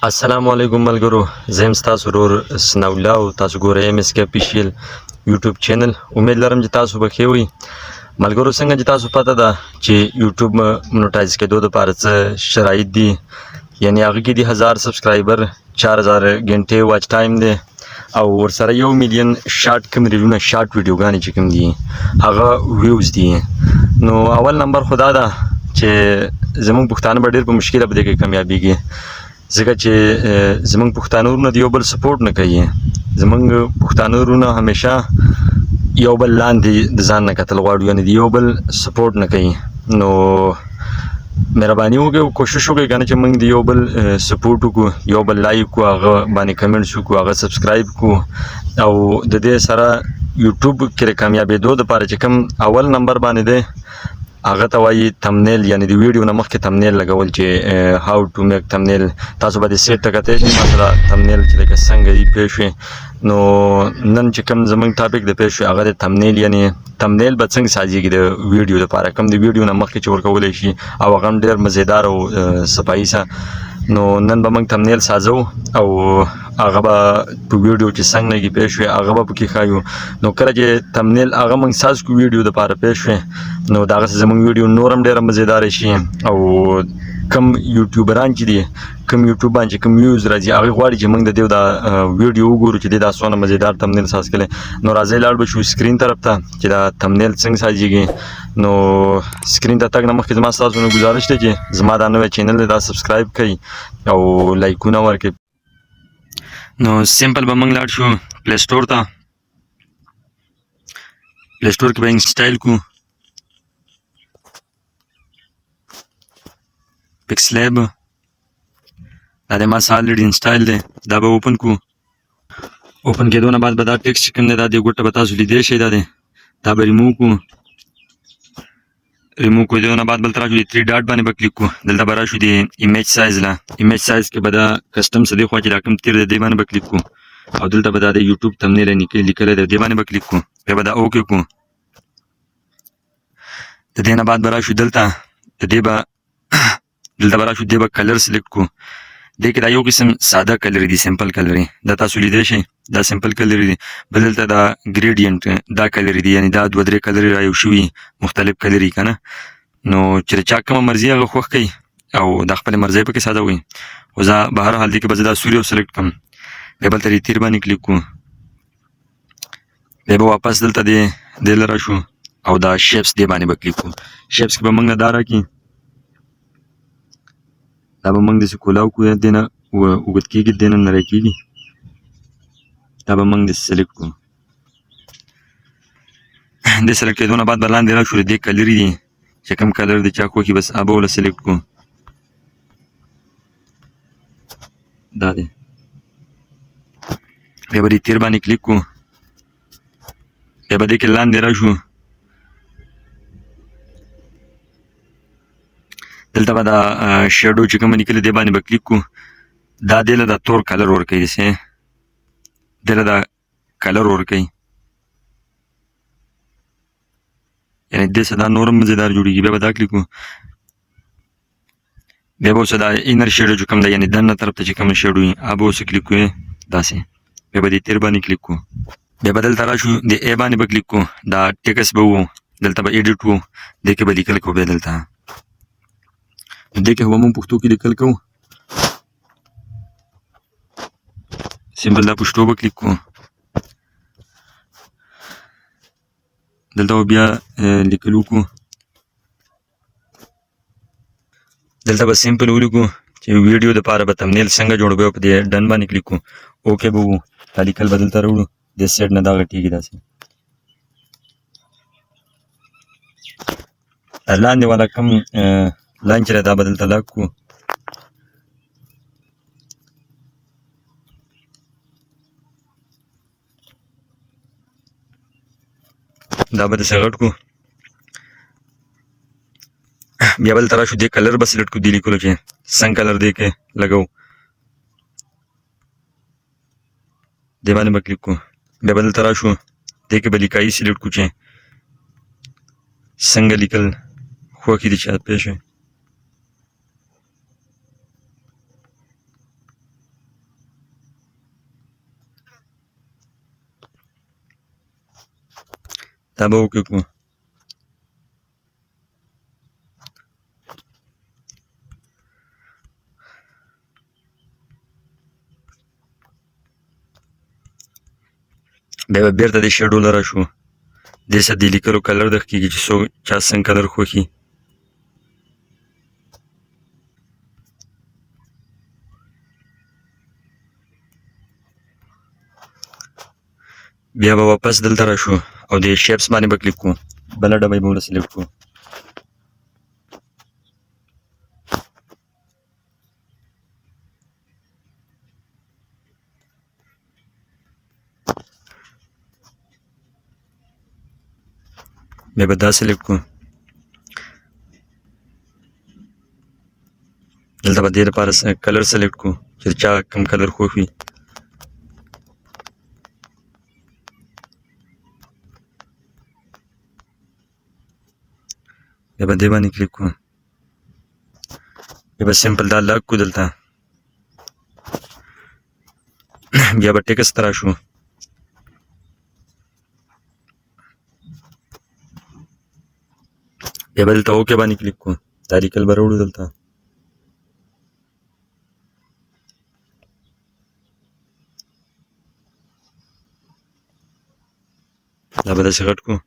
السلام علیکم ملګرو، زه تاسو ورور سناولا او تاسو ګورئ ام اس کې افیشل یوټیوب چینل. امید لرم چې تاسو به ښه وئ. ملګرو، څنګه چې تاسو پته ده چې یوټیوب مونټایز کېدو دپاره څه شرایط دي، یعنې هغه کې دي 1000 سبسکرایبر، 4000 غنټې واچ ټایم دی او ورسره 1 میلیون شارټ کوم ریلونه شارټ ویډیوګانې چې کوم دي هغه ویوز دي. نو اول نمبر خو دا ده چې زمونږ پښتانه به ډېر په مشکله په دې کې کامیابیږي، ځکه چې زمونږ پښتانه ورونه د یو بل سپورټ نه کوي. زمونږ پښتانه ورونه همیشه یو بل لاندې د ځان نه کتل غواړي، یعنې د یو بل سپورټ نه کوي. نو مهرباني وکړئ او کوشش وکړئ که نه چې موږ د یو بل سپورټ وکړو، یو بل لایک کړو، هغه باندې کمنټس وکړو، هغه سبسکرایب کړو او د دې سره یوټیوب کې د کامیابېدو دپاره چې کوم اول نمبر باندې دی هغه ته وایي تمنیل، یعنې د ویډیو نه مخکې تمنیل لګول چې هاو ټو میک تمنیل. تاسو به د سیټ ته کتی شئ ما سره تمنیل چې لکه څنګه یې پوه شوې. نو نن چې کوم زموږ ټاپک د پوه شوې هغه د تمنیل، یعنې تمنیل به څنګه سازیږي د ویډیو دپاره، کوم د ویډیو نه مخکې چې ورکولی شي او هغه هم ډېر مزیدار او صفایي سه. نو نن به موږ تمنیل سازو او هغه به په ویډیو چې څنګه نه پوه شوې هغه به پکې ښایو. نو کله چې تمنیل هغه موږ ساز کړو ویډیو دپاره پوه شوې، نو د هغسې زموږ ویډیو نور هم ډېره مزیداره شي او کم یوټیوبران چې دي، کم یوټیوب باندې چې کم ویوز راځي هغوی غواړي چې موږ د دې دا ویډیو وګورو چې دې دا څونه مزیدار تمنیل ساز کړی. نو راځئ لاړ به شو سکرین طرف ته چې دا تمنیل څنګه سازیږي. نو سکرین ته تګ نه مخکې زما ستاسو نه ګزارش دی چې زما دا نوی چینل دی دا سبسکرایب کړئ او لایکونه ورکړئ. نو سمپل به موږ لاړ شو پلی سټور ته. پلی سټور کې به انسټایل کړو پکس لیب. دا د ما سره الریډي انسټایل دی، دا به اوپن کړو. اوپن کېدو نه بعد به دا ټکسټ چې کوم دی دا دې ګوټه به تاسو لیدی شئ، دا دی دا به ریموو کړو. ریموو کېدو نه بعد بل ته راشو د 3 ډاټ باندې به کلیک کړو. دلته به راشو د ایمیج سایز له، ایمیج سایز کې به دا کسټم څه دی خوا چې دا کوم تیر دی دې باندې به کلیک کړو او دلته به دا د یوټیوب تمنیل لیکلی دی دې باندې به کلیک کړو. بیا به دا اوکې کړو. د دې نه بعد به راشو دلته دلته به راشو دې به کلر سلیکټ کړو. دې کې دا یو قسم ساده کلر دي، سمپل کلر دا تاسو لیدی شئ، دا سمپل کلر دي. بل دلته دا ګریډینټ دا کلر دي، یعنې دا 2-3 کلر رایو شوي مختلف کلر که نه. نو چې د چا کومه مرضي هغه خوښ کوي او دا خپلې مرضۍ پکې ساده وي. خو زه به هر حال دې کې به زه دا سوري سلیکټ کړم. بیا بل ته د تیر باندې کلیک کړو. بیا به واپس دلته دې له راشو او دا شیپس دې باندې به کلیک کړو. شیپس کې به موږ نه دا راکړي، دا به موږ داسې کولاو کړو، دې نه اوږد کېږي، دې نه نری کېږي. دا به موږ داسې سلیکټ کړو. دې سلیکټ کېدو نه بعد به لاندې راشو دې کلرې دي چې کوم کلر د چا خوښي بس هغه به ورله سلیکټ کړو. دا دی. بیا به دې تیر باندې کلیک کړو. بیا به دې کې لاندې راشو، دلته به دا شیډو چې کومه لیکلې دې باندې به کلیک کړو. دا دې له دا تور کلر ورکوي، داسې دې له دا کلر ورکوي، یعنې دې څه دا نور هم مزیدار جوړېږي. بیا به دا کلیک کړو. بیا به اوس دا انر شیډو چې کوم دی، یعنې دننه طرف ته چې کوم شیډو وي هغه به اوس کلیک کړو داسې. بیا به دې تیر باندې کلیک کړو. بیا به دلته راشو د ای باندې به کلیک کړو. دا ټیکس به و، دلته به ایډیټ و، دې کې به لیکل کوو. بیا دلته دې کې به موږ پښتو کې لیکل کوو. سمپل دا پښتو به کلیک کړو. دلته به بیا لیکل وکړو. دلته به سمپل ولیکو چې ویډیو دپاره به تمنیل څنګه جوړ کړو. په دې ډن باندې کلیک کړو. اوکې به وو. دا لیکل به دلته راوړو، دې سیټ نه دا غټېږي داسې. لاندې والا کوم لاین چې دی دا به دلته لاک کړو. دا به داسې غټ کړو. بیا بل ته راشو دې کلر به سلیکټ کړو، دې لیکلو چې څنګه کلر دې کې لګو، دې باندې به کلیک کړو. بیا به دلته راشو دې کې به لیکایي سلیکټ کړو چې څنګه لیکل خوښې دي چاته پوه شوې. دا به وکړو. بیا به بېرته د شیډو له راشو. دې سره د لیکلو کلر د کېږي چې څوک چا څنګه کلر خوښي. بیا به واپس دلته راشو او د شیپس باندې به کلیک کړو. بله ډبه یې به ورله سلیکټ کړو. بیا به دا سلیکټ کړو. دلته به دې لپاره کلر سلیکټ کړو چې چا کوم کلر خوښ وي. بیا به دې باندې کلیک کړو. بیا به سمپل دا لاک کړو دلته. بیا به ټیکسټ ته راشو. بیا به دلته اوکې باندې کلیک کړو. دا لیکل به راوړو دلته. دا به داسې غټ کړو.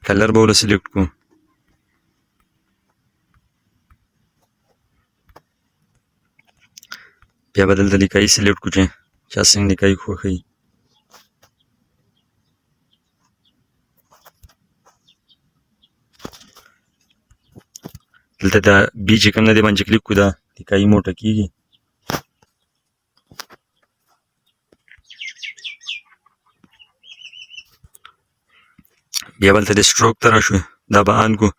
کلر به ورله سلیکټ کړو. بیا به دلته لیکایي سلیکټ کړو چې چا څنګه لیکایي خوښوي. دلته دا بي چې کوم دی دې باندې کلیک کړو. دا لیکایي موټه کېږي. بیا به دلته د سټروک ته راشو. دا به آن کړو.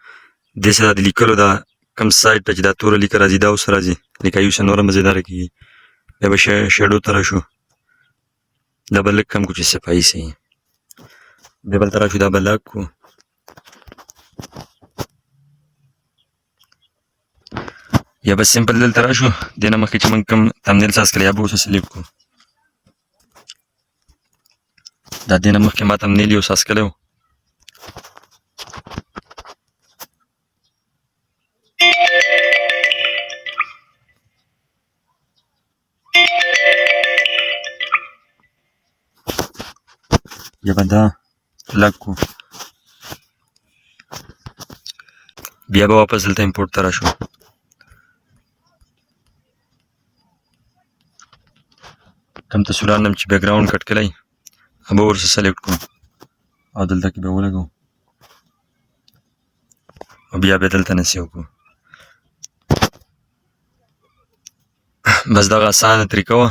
دې سره د لیکلو دا کوم سایډ ته چې دا توره لیکه راځي دا اوس راځي. لیکایي اوس نوره مزېداره کېږي. بیا به شیډو ته راشو. دا به لږ کم کړو چې صفایي سي. بیا به دلته راشو. دا به لاک کړو. یا به سمپل دلته راشو. دې نه مخکې چې موږ کوم تمنیل ساز کړی یا به اوس سلیکټ کړو. دا دې نه مخکې ما تمنیل یو ساز کړی و. بیا به دا لاک کړو. بیا به واپس دلته امپورټ ته راشو. کوم تصویران هم چې بیکګراوند کټ کړی هغه به ورسره سلیکټ کړو او دلته کې به ولګوو او بیا به دلته نه سیو کړو. بس دغه اسانه طریقه وه.